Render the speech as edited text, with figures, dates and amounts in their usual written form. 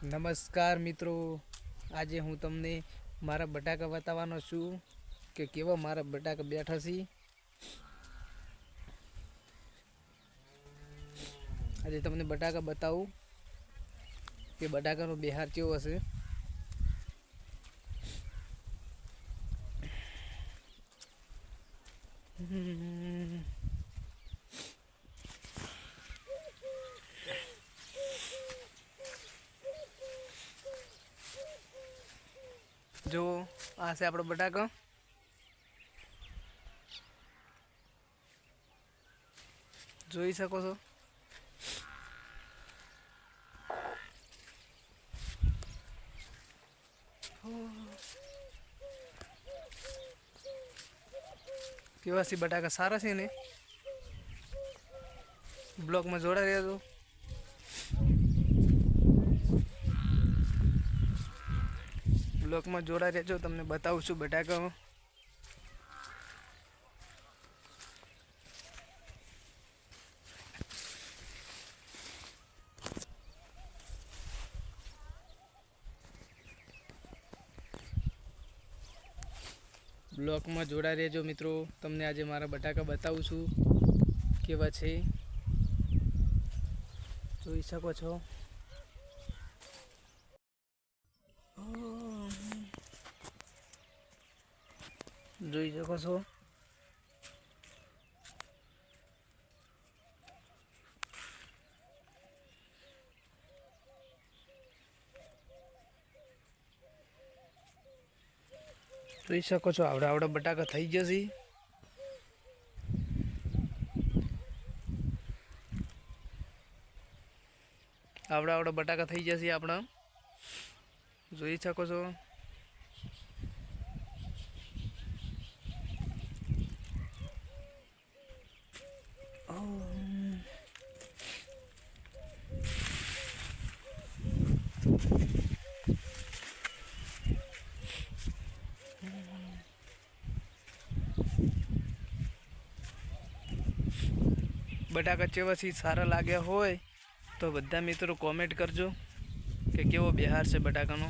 નમસ્કાર મિત્રો, આજે હું તમને મારા બટાકા બતાવવાનો છું કે કેવા મારા બટાકા બેઠા છે। આજે તમને બટાકા બતાવું કે બટાકાનો બિહાર કેવો હશે। જો આ છે આપણો બટાકા, જોઈ શકો છો। કેવા છે બટાકા, સારા છે ને। બ્લોગમાં જોડા રહેજો। બ્લોગમાં જોડા રહેજો, તમને બતાવું છું બટાકા। બ્લોગમાં જોડા રહેજો મિત્રો, તમને આજે મારા બટાકા બતાવું છું કેવા છે, જોઈ શકો છો। જોઈ શકો છો। જોઈ શકો છો, આવડા બટાકા થઈ જશે। આવડા બટાકા થઈ જશે આપણા, જોઈ શકો છો। બટાકા ચેવાથી સારા લાગ્યા હોય તો બધા મિત્રો કોમેન્ટ કરજો કે કેવો બિહાર છે બટાકાનો।